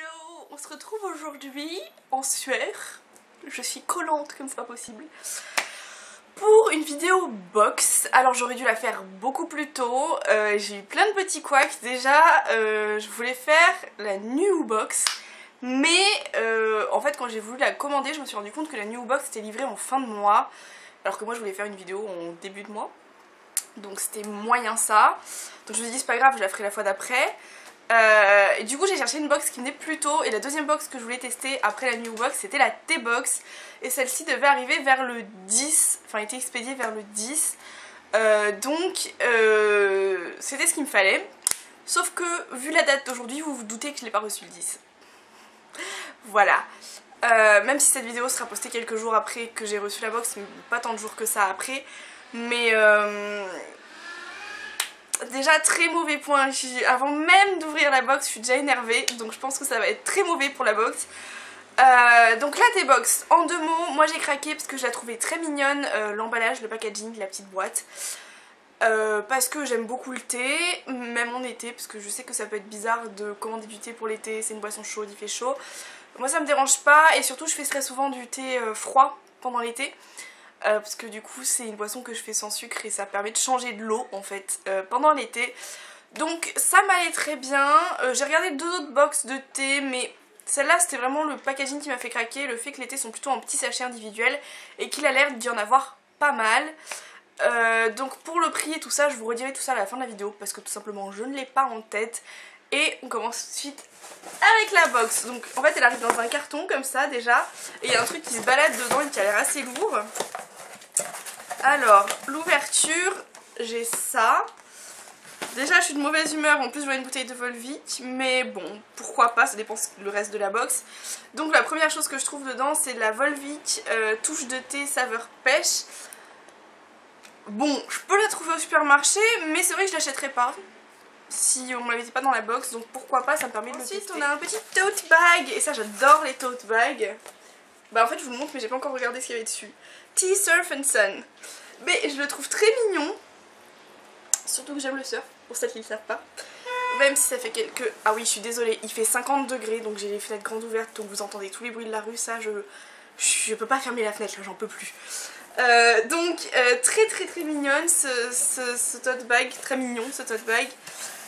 Hello, on se retrouve aujourd'hui en sueur. Je suis collante comme c'est pas possible. Pour une vidéo box. Alors j'aurais dû la faire beaucoup plus tôt. J'ai eu plein de petits couacs. Déjà, je voulais faire la new box. Mais en fait quand j'ai voulu la commander, je me suis rendu compte que la new box était livrée en fin de mois. Alors que moi je voulais faire une vidéo en début de mois. Donc c'était moyen ça. Donc je me suis dit c'est pas grave, je la ferai la fois d'après. Et du coup j'ai cherché une box qui venait plus tôt. Et la deuxième box que je voulais tester après la new box c'était la T-box. Et celle-ci devait arriver vers le 10. Enfin était expédiée vers le 10. Donc c'était ce qu'il me fallait. Sauf que vu la date d'aujourd'hui vous vous doutez que je l'ai pas reçu le 10. Voilà. Même si cette vidéo sera postée quelques jours après que j'ai reçu la box, mais pas tant de jours que ça après. Mais déjà très mauvais point, avant même d'ouvrir la box je suis déjà énervée, donc je pense que ça va être très mauvais pour la box. Donc la T-box, en deux mots, moi j'ai craqué parce que je la trouvais très mignonne, l'emballage, le packaging, la petite boîte. Parce que j'aime beaucoup le thé, même en été, parce que je sais que ça peut être bizarre de commander du thé pour l'été, c'est une boisson chaude, il fait chaud. Moi ça me dérange pas, et surtout je fais très souvent du thé froid pendant l'été. Parce que du coup c'est une boisson que je fais sans sucre et ça permet de changer de l'eau en fait pendant l'été. Donc ça m'allait très bien. J'ai regardé deux autres box de thé, mais celle-là c'était vraiment le packaging qui m'a fait craquer. Le fait que les thés sont plutôt en petits sachets individuels et qu'il a l'air d'y en avoir pas mal. Donc pour le prix et tout ça, je vous redirai tout ça à la fin de la vidéo parce que tout simplement je ne l'ai pas en tête. Et on commence tout de suite avec la box. Donc en fait elle arrive dans un carton comme ça déjà. Et il y a un truc qui se balade dedans et qui a l'air assez lourd. Alors l'ouverture, j'ai ça. Déjà je suis de mauvaise humeur, en plus je vois une bouteille de Volvic. Mais bon, pourquoi pas, ça dépend le reste de la box. Donc la première chose que je trouve dedans c'est de la Volvic touche de thé saveur pêche. Bon, je peux la trouver au supermarché, mais c'est vrai que je l'achèterais pas si on me l'avait dit pas dans la box, donc pourquoi pas, ça me permet de le tester. Ensuite on a un petit tote bag, et ça j'adore les tote bags. Bah en fait je vous le montre mais j'ai pas encore regardé ce qu'il y avait dessus. Tea Surf and Sun. Mais je le trouve très mignon. Surtout que j'aime le surf, pour celles qui ne le savent pas. Même si ça fait quelques... Ah oui je suis désolée, il fait 50 degrés donc j'ai les fenêtres grandes ouvertes, donc vous entendez tous les bruits de la rue, ça je peux pas fermer la fenêtre là, j'en peux plus. Donc très mignonne ce tote bag, très mignon ce tote bag.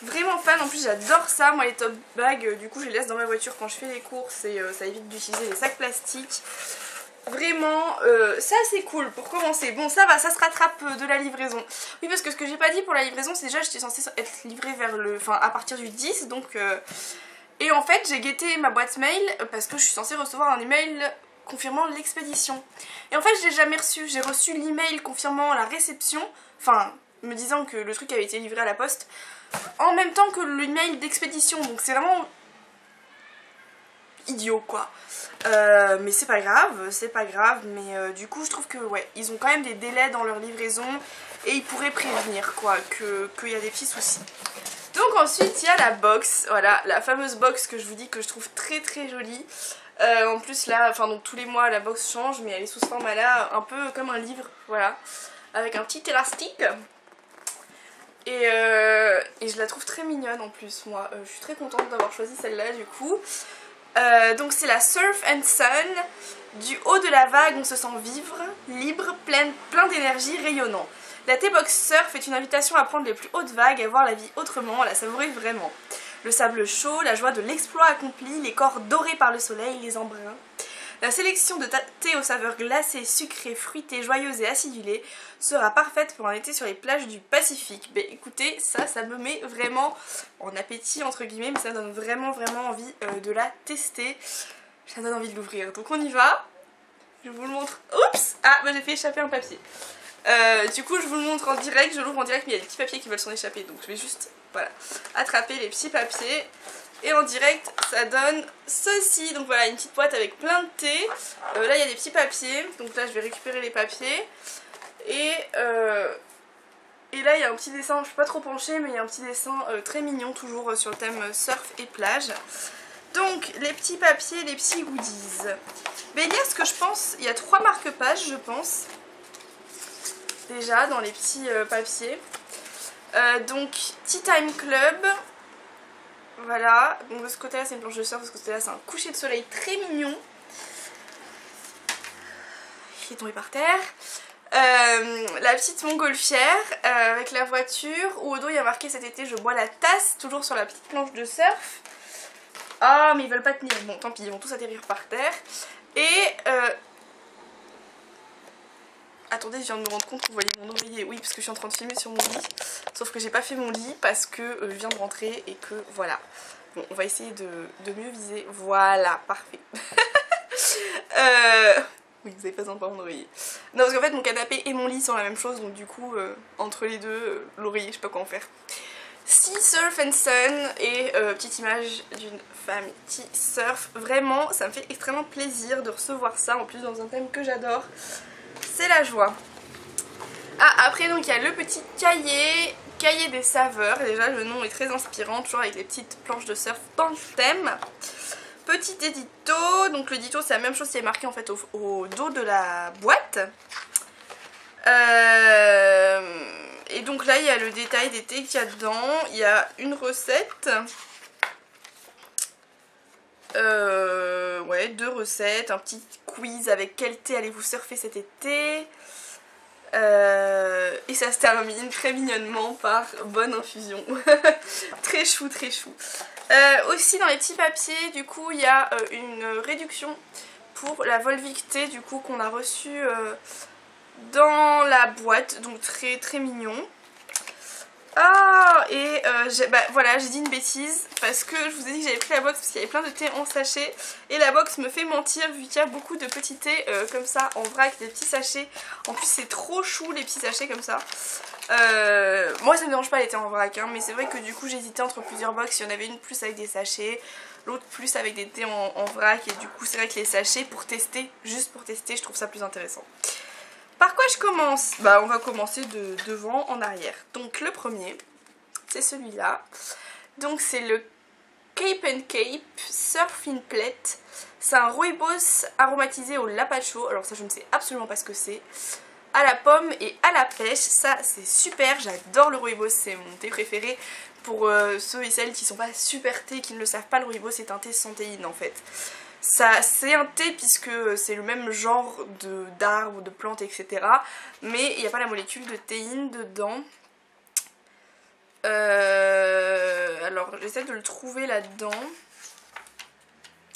Vraiment fan, en plus j'adore ça, moi les tote bags, du coup je les laisse dans ma voiture quand je fais les courses et ça évite d'utiliser les sacs plastiques. Vraiment, ça c'est cool pour commencer. Bon ça va, ça se rattrape de la livraison. Oui parce que ce que j'ai pas dit pour la livraison c'est déjà j'étais censée être livrée vers à partir du 10 donc... Et en fait j'ai guetté ma boîte mail parce que je suis censée recevoir un email confirmant l'expédition. Et en fait je l'ai jamais reçu, j'ai reçu l'email confirmant la réception, enfin me disant que le truc avait été livré à la poste, en même temps que l'email d'expédition, donc c'est vraiment idiot quoi. Mais c'est pas grave, mais du coup je trouve que ouais, ils ont quand même des délais dans leur livraison et ils pourraient prévenir quoi, qu'il y a des petits soucis. Donc ensuite il y a la box, voilà, la fameuse box que je vous dis que je trouve très jolie. En plus là, donc tous les mois la box change, mais elle est sous ce format là, un peu comme un livre, voilà, avec un petit élastique. Et je la trouve très mignonne en plus, moi, je suis très contente d'avoir choisi celle-là du coup. Donc c'est la Surf and Sun. Du haut de la vague on se sent vivre, libre, plein d'énergie, rayonnant. La T-box Surf est une invitation à prendre les plus hautes vagues, à voir la vie autrement, à la savourer vraiment. Le sable chaud, la joie de l'exploit accompli, les corps dorés par le soleil, les embruns. La sélection de thé aux saveurs glacées, sucrées, fruitées, joyeuses et acidulées sera parfaite pour un été sur les plages du Pacifique. Mais écoutez, ça me met vraiment en appétit entre guillemets, mais ça donne vraiment envie de la tester. Ça donne envie de l'ouvrir, donc on y va. Je vous le montre. Oups! Ah, bah j'ai fait échapper un papier. Du coup je vous le montre en direct, je l'ouvre en direct mais il y a des petits papiers qui veulent s'en échapper, donc je vais juste, voilà, attraper les petits papiers. Et en direct ça donne ceci, donc voilà une petite boîte avec plein de thé. Là il y a des petits papiers, donc là je vais récupérer les papiers. Et là il y a un petit dessin, je suis pas trop penchée mais il y a un petit dessin très mignon toujours sur le thème surf et plage. Donc les petits papiers, les petits goodies. Mais il y a ce que je pense, il y a 3 marque-pages je pense. Déjà dans les petits papiers. Donc Tea Time Club. Voilà, donc de ce côté là c'est une planche de surf, de ce côté là c'est un coucher de soleil très mignon qui est tombé par terre. La petite montgolfière avec la voiture où au dos il y a marqué cet été je bois la tasse, toujours sur la petite planche de surf. Ah mais ils veulent pas tenir, bon tant pis, ils vont tous atterrir par terre. Et attendez, je viens de me rendre compte qu'on voyait mon oreiller. Oui, parce que je suis en train de filmer sur mon lit. Sauf que j'ai pas fait mon lit parce que je viens de rentrer et que voilà. Bon, on va essayer de mieux viser. Voilà, parfait. Oui, vous avez pas besoin de voir mon oreiller. Non, parce qu'en fait, mon canapé et mon lit sont la même chose. Donc du coup, entre les deux, l'oreiller, je sais pas quoi en faire. Sea Surf and Sun et petite image d'une femme qui surf. Vraiment, ça me fait extrêmement plaisir de recevoir ça. En plus, dans un thème que j'adore. C'est la joie. Ah, après donc il y a le petit cahier des saveurs. Déjà le nom est très inspirant, toujours avec les petites planches de surf dans le thème. Petit édito, donc l'édito c'est la même chose qui est marqué en fait au dos de la boîte. Et donc là il y a le détail des thés qu'il y a dedans. Il y a une recette. Ouais, 2 recettes, un petit quiz avec quel thé allez-vous surfer cet été. Et ça se termine très mignonnement par bonne infusion. Très chou, très chou. Aussi dans les petits papiers, du coup, il y a une réduction pour la Volvic thé, du coup, qu'on a reçue dans la boîte. Donc très très mignon. Ah, et voilà, j'ai dit une bêtise parce que je vous ai dit que j'avais pris la box parce qu'il y avait plein de thé en sachet et la box me fait mentir vu qu'il y a beaucoup de petits thés comme ça en vrac, des petits sachets. En plus c'est trop chou les petits sachets comme ça. Moi ça me dérange pas les thés en vrac hein, mais c'est vrai que du coup j'hésitais entre plusieurs box. Il y en avait une plus avec des sachets, l'autre plus avec des thés en vrac et du coup c'est vrai que les sachets pour tester, juste pour tester, je trouve ça plus intéressant. Par quoi je commence? Bah on va commencer de devant en arrière. Donc le premier, c'est celui-là. Donc c'est le Cape and Cape Surf in Plate. C'est un rooibos aromatisé au lapacho. Alors ça je ne sais absolument pas ce que c'est. À la pomme et à la pêche. Ça c'est super, j'adore le rooibos, c'est mon thé préféré. Pour ceux et celles qui sont pas super thé, qui ne le savent pas, le rooibos c'est un thé sans théine en fait. C'est un thé puisque c'est le même genre d'arbres, de plantes, etc. Mais il n'y a pas la molécule de théine dedans. Alors j'essaie de le trouver là-dedans.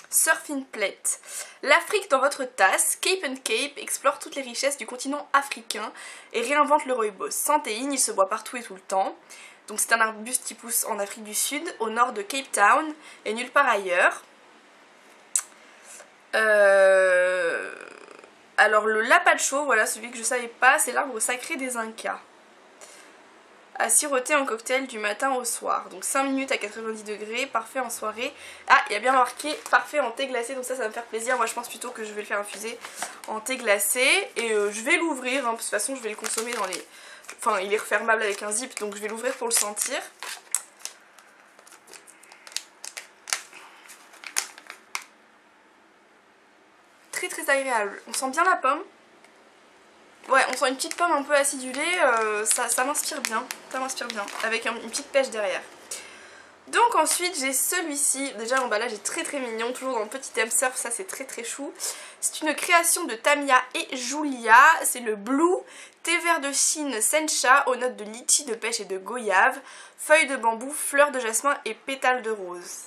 Surf in Plate. L'Afrique dans votre tasse, Cape and Cape explore toutes les richesses du continent africain et réinvente le rooibos. Sans théine, il se boit partout et tout le temps. Donc c'est un arbuste qui pousse en Afrique du Sud, au nord de Cape Town et nulle part ailleurs. Alors le lapacho, voilà celui que je savais pas, c'est l'arbre sacré des Incas. À siroter en cocktail du matin au soir. Donc 5 minutes à 90 degrés, parfait en soirée. Ah, il y a bien marqué parfait en thé glacé, donc ça va me faire plaisir. Moi je pense plutôt que je vais le faire infuser en thé glacé. Et je vais l'ouvrir, hein, de toute façon je vais le consommer dans les... Enfin il est refermable avec un zip, donc je vais l'ouvrir pour le sentir. Très agréable. On sent bien la pomme. Ouais, on sent une petite pomme un peu acidulée, ça m'inspire bien. Ça m'inspire bien, avec une petite pêche derrière. Donc ensuite j'ai celui-ci, déjà l'emballage est très mignon, toujours dans le petit thème surf, ça c'est très chou. C'est une création de Tamia et Julia, c'est le Blue thé vert de Chine Sencha aux notes de litchi, de pêche et de goyave, feuilles de bambou, fleurs de jasmin et pétales de rose.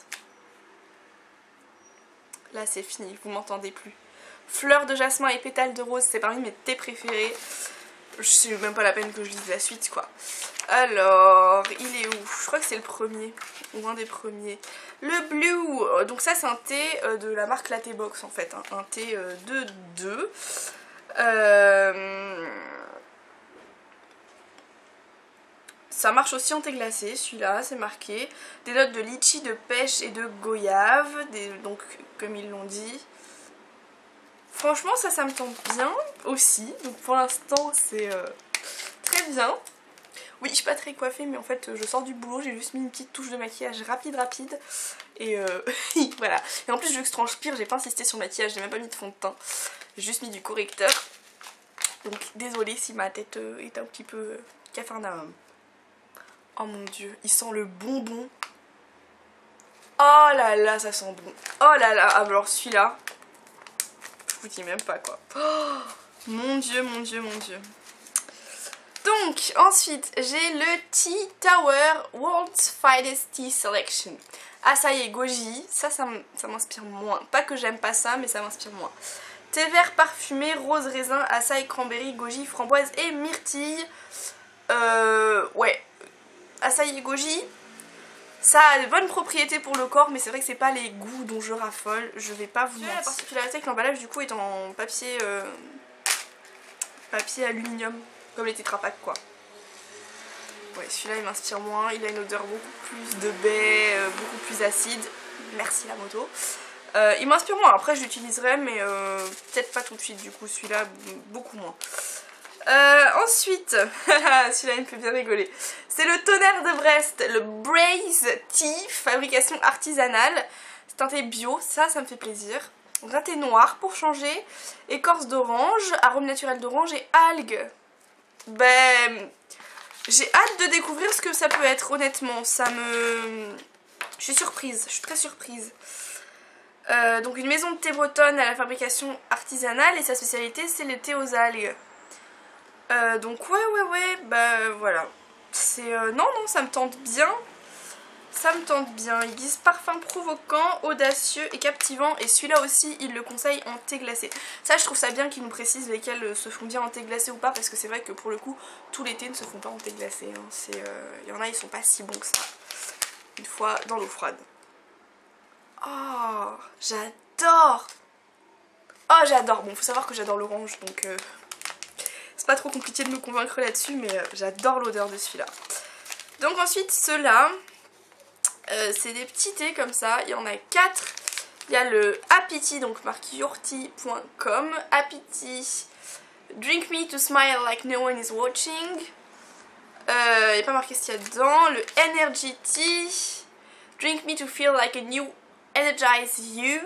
Là c'est fini, vous m'entendez plus. Fleurs de jasmin et pétales de rose, c'est parmi mes thés préférés. C'est même pas la peine que je lise la suite quoi. Alors, il est où? Je crois que c'est le premier, ou un des premiers. Le Blue, donc ça c'est un thé de la marque Latte Box en fait, hein. Un thé de 2. Ça marche aussi en thé glacé, celui-là, c'est marqué. Des notes de litchi, de pêche et de goyave, donc comme ils l'ont dit. Franchement ça me tente bien aussi, donc pour l'instant c'est très bien. Oui, je suis pas très coiffée mais en fait je sors du boulot, j'ai juste mis une petite touche de maquillage rapide et voilà. Et en plus vu que je transpire, j'ai pas insisté sur le maquillage, j'ai même pas mis de fond de teint, j'ai juste mis du correcteur. Donc désolée si ma tête est un petit peu cafarnaum. Oh mon dieu, il sent le bonbon. Oh là là, ça sent bon. Oh là là, ah, alors celui-là, je vous dis même pas quoi. Oh, mon dieu, mon dieu, mon dieu. Donc ensuite j'ai le Tea Tower World's Finest Tea Selection. Açaï et goji, ça m'inspire moins. Pas que j'aime pas ça, mais ça m'inspire moins. Thé vert parfumé, rose raisin, açaï, cranberry, goji, framboise et myrtille. Ouais, açaï et goji, ça a de bonnes propriétés pour le corps, mais c'est vrai que c'est pas les goûts dont je raffole. Je vais pas vous mentir. La particularité que l'emballage du coup est en papier, papier aluminium, comme les Tetra Pak quoi. Ouais, celui-là il m'inspire moins, il a une odeur beaucoup plus de baie, beaucoup plus acide. Merci la moto. Il m'inspire moins, après je l'utiliserai mais peut-être pas tout de suite du coup, celui-là beaucoup moins. Ensuite, celui-là il me fait bien rigoler. C'est le Tonnerre de Brest, le Braise Tea, fabrication artisanale. C'est un thé bio, ça me fait plaisir. Donc un thé noir pour changer, écorce d'orange, arôme naturel d'orange et algues. Ben... j'ai hâte de découvrir ce que ça peut être, honnêtement. Je suis surprise, je suis très surprise. Donc une maison de thé bretonne à la fabrication artisanale et sa spécialité c'est le thé aux algues. Donc ouais, bah voilà. C'est non, ça me tente bien. Ça me tente bien. Ils disent parfum provoquant, audacieux et captivant. Et celui-là aussi, ils le conseillent en thé glacé. Ça, je trouve ça bien qu'ils nous précisent lesquels se font bien en thé glacé ou pas. Parce que c'est vrai que pour le coup, tous les thés ne se font pas en thé glacé. Hein. Il y en a, ils sont pas si bons que ça. Une fois dans l'eau froide. Oh, j'adore. Oh, j'adore. Bon, faut savoir que j'adore l'orange. Donc, c'est pas trop compliqué de me convaincre là-dessus. Mais j'adore l'odeur de celui-là. Donc ensuite, ceux-là... c'est des petits thés comme ça, il y en a 4. Il y a le Happy Tea, donc marque yourtea.com. Happy Tea, Drink Me to Smile Like No One Is Watching. Il n'y a pas marqué ce qu'il y a dedans. Le Energy Tea, Drink Me to Feel Like a New Energize You.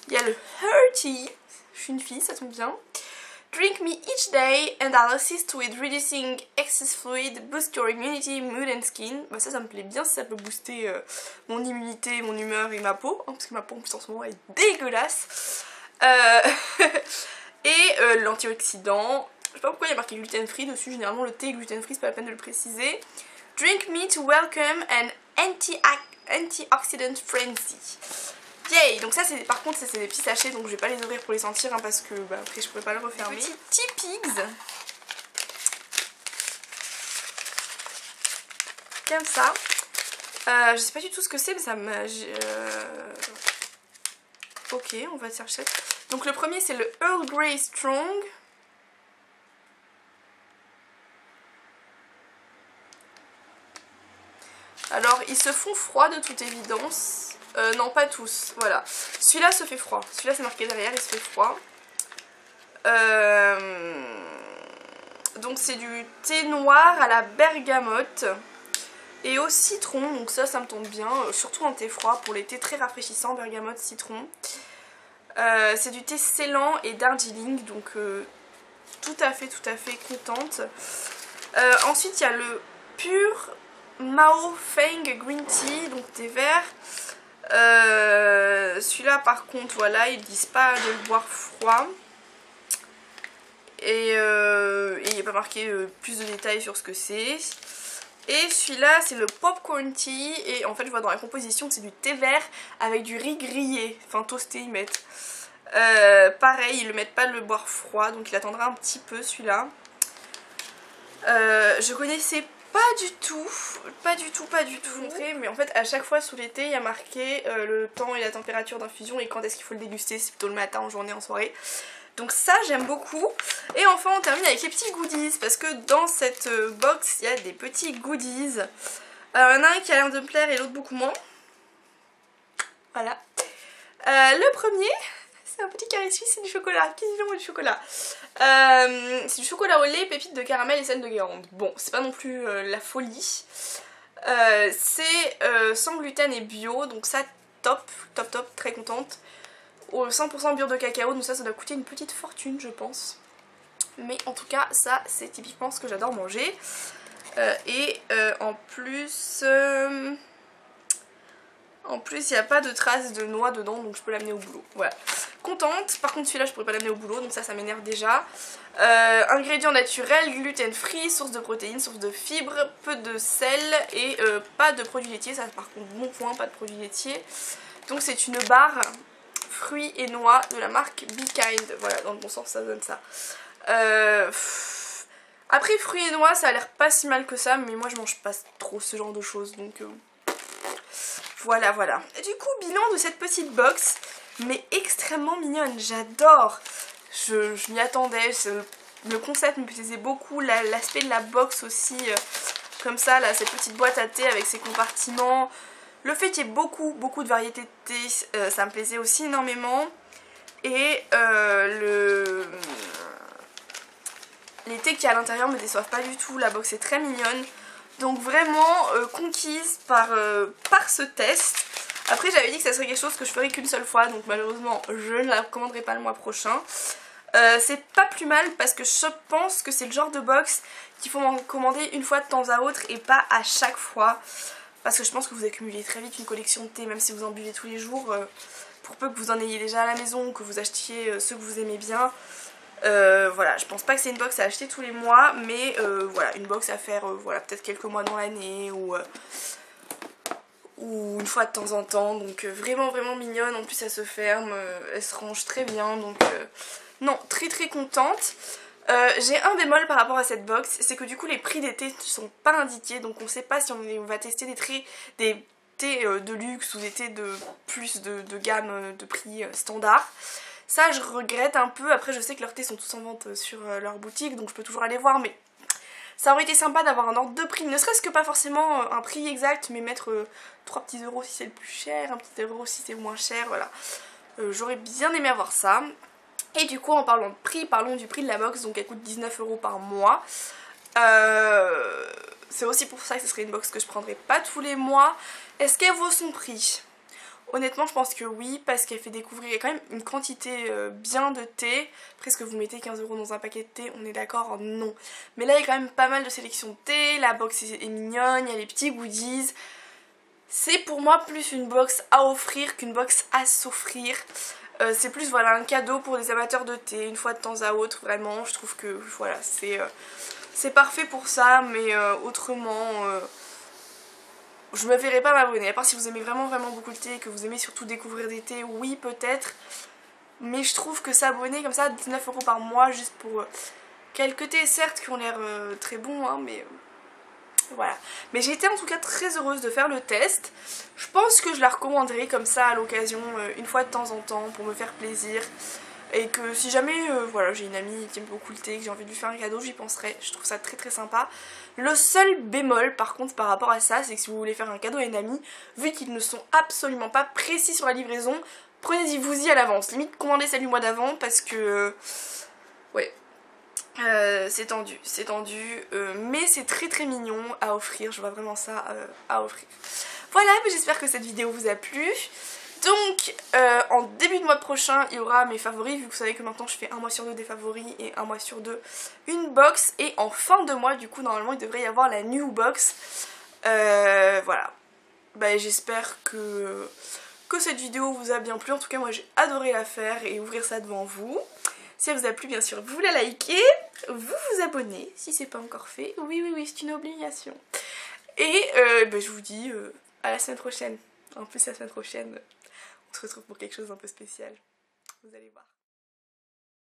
Il y a le Her Tea, je suis une fille, ça tombe bien. Drink me each day and I'll assist with reducing excess fluid, boost your immunity, mood and skin. Bah ça me plaît bien si ça peut booster mon immunité, mon humeur et ma peau, hein, parce que ma peau en plus en ce moment est dégueulasse. Et l'antioxydant, je sais pas pourquoi il y a marqué gluten free dessus, généralement le thé est gluten free, c'est pas la peine de le préciser. Drink me to welcome an antioxidant frenzy. Yay! Donc ça c'est par contre c'est des petits sachets, donc je vais pas les ouvrir pour les sentir hein, parce que bah, après je pourrais pas le refermer. Petit Tea Pigs comme ça. Je sais pas du tout ce que c'est mais ça m'a... Ok, on va chercher. Donc le premier c'est le Earl Grey Strong. Alors ils se font froid de toute évidence. Non pas tous, voilà. Celui-là se fait froid, celui-là c'est marqué derrière, il se fait froid. Donc c'est du thé noir à la bergamote et au citron, donc ça me tombe bien, surtout en thé froid pour les thés très rafraîchissants, bergamote, citron. C'est du thé scellant et darjeeling, donc tout à fait contente. Ensuite il y a le pur Mao Feng Green Tea, donc thé vert. Celui-là par contre voilà, ils disent pas de le boire froid et il n'y a pas marqué plus de détails sur ce que c'est. Et celui-là c'est le Popcorn Tea et en fait je vois dans la composition que c'est du thé vert avec du riz grillé, enfin toasté ils mettent. Pareil ils le mettent pas de le boire froid donc il attendra un petit peu celui-là. Je connaissais pas du tout. Mais en fait à chaque fois sous l'été il y a marqué le temps et la température d'infusion et quand est-ce qu'il faut le déguster, c'est plutôt le matin, en journée, en soirée. Donc ça j'aime beaucoup. Et enfin on termine avec les petits goodies parce que dans cette box il y a des petits goodies. Alors il y en a un qui a l'air de me plaire et l'autre beaucoup moins. Voilà. Le premier... c'est un petit carré suisse, c'est du chocolat. Qu'est-ce que c'est du chocolat? C'est du chocolat au lait, pépites de caramel et sel de Guérande. Bon, c'est pas non plus la folie. C'est sans gluten et bio, donc ça top, très contente. Au 100% beurre de cacao, donc ça doit coûter une petite fortune je pense. Mais en tout cas, ça c'est typiquement ce que j'adore manger. En plus il n'y a pas de traces de noix dedans, donc je peux l'amener au boulot. Voilà. Contente. Par contre celui-là je pourrais pas l'amener au boulot, donc ça m'énerve déjà. Ingrédients naturels, gluten free, source de protéines, source de fibres, peu de sel et pas de produits laitiers. Ça par contre bon point, pas de produits laitiers. Donc c'est une barre fruits et noix de la marque Be Kind. Voilà, dans le bon sens ça donne ça. Après fruits et noix ça a l'air pas si mal que ça, mais moi je mange pas trop ce genre de choses, donc voilà voilà. Et du coup bilan de cette petite box, mais extrêmement mignonne, j'adore. Je m'y attendais, le concept me plaisait beaucoup, l'aspect de la box aussi, comme ça là, cette petite boîte à thé avec ses compartiments. Le fait qu'il y ait beaucoup de variétés de thé, ça me plaisait aussi énormément. Et les thés qu'il y a à l'intérieur me déçoivent pas du tout, la box est très mignonne. Donc vraiment conquise par ce test. Après j'avais dit que ça serait quelque chose que je ferais qu'une seule fois, donc malheureusement je ne la recommanderai pas le mois prochain. C'est pas plus mal parce que je pense que c'est le genre de box qu'il faut m'en commander une fois de temps à autre et pas à chaque fois. Parce que je pense que vous accumulez très vite une collection de thé, même si vous en buvez tous les jours. Pour peu que vous en ayez déjà à la maison ou que vous achetiez ceux que vous aimez bien. Voilà, je pense pas que c'est une box à acheter tous les mois, mais voilà, une box à faire voilà, peut-être quelques mois dans l'année ou une fois de temps en temps. Donc vraiment mignonne, en plus elle se ferme, elle se range très bien, donc non, très contente. J'ai un bémol par rapport à cette box, c'est que du coup les prix des thés ne sont pas indiqués, donc on sait pas si on va tester des thés de luxe ou des thés de plus de gamme de prix standard. Ça je regrette un peu. Après je sais que leurs thés sont tous en vente sur leur boutique, donc je peux toujours aller voir, mais ça aurait été sympa d'avoir un ordre de prix, ne serait-ce que pas forcément un prix exact, mais mettre 3 petits euros si c'est le plus cher, un petit euro si c'est le moins cher, voilà. J'aurais bien aimé avoir ça. Et du coup en parlant de prix, parlons du prix de la box, donc elle coûte 19 € par mois. C'est aussi pour ça que ce serait une box que je prendrais pas tous les mois. Est-ce qu'elle vaut son prix ? Honnêtement je pense que oui, parce qu'elle fait découvrir quand même une quantité bien de thé. Après est-ce que vous mettez 15 € dans un paquet de thé, on est d'accord? Non. Mais là il y a quand même pas mal de sélection de thé, la box est mignonne, il y a les petits goodies. C'est pour moi plus une box à offrir qu'une box à s'offrir. C'est plus voilà un cadeau pour les amateurs de thé, une fois de temps à autre, vraiment. Je trouve que voilà, c'est parfait pour ça, mais autrement... je me verrai pas m'abonner, à part si vous aimez vraiment beaucoup le thé et que vous aimez surtout découvrir des thés, oui peut-être. Mais je trouve que s'abonner comme ça, 19 € par mois, juste pour quelques thés, certes, qui ont l'air très bons, hein, mais voilà. Mais j'ai été en tout cas très heureuse de faire le test. Je pense que je la recommanderai comme ça à l'occasion, une fois de temps en temps, pour me faire plaisir. Et que si jamais voilà, j'ai une amie qui aime beaucoup le thé, que j'ai envie de lui faire un cadeau, j'y penserai. Je trouve ça très sympa. Le seul bémol par contre par rapport à ça, c'est que si vous voulez faire un cadeau à une amie, vu qu'ils ne sont absolument pas précis sur la livraison, prenez-vous-y à l'avance. Limite commandez celle du mois d'avant parce que... ouais. C'est tendu, mais c'est très mignon à offrir, je vois vraiment ça à offrir. Voilà, j'espère que cette vidéo vous a plu. Donc en début de mois prochain il y aura mes favoris, vu que vous savez que maintenant je fais un mois sur deux des favoris et un mois sur deux une box. Et en fin de mois du coup normalement il devrait y avoir la new box. Voilà, bah, j'espère que cette vidéo vous a bien plu. En tout cas moi j'ai adoré la faire et ouvrir ça devant vous. Si elle vous a plu bien sûr vous la likez, vous abonnez si c'est pas encore fait. Oui c'est une obligation. Et bah, je vous dis à la semaine prochaine. En plus la semaine prochaine on se retrouve pour quelque chose d'un peu spécial. Vous allez voir.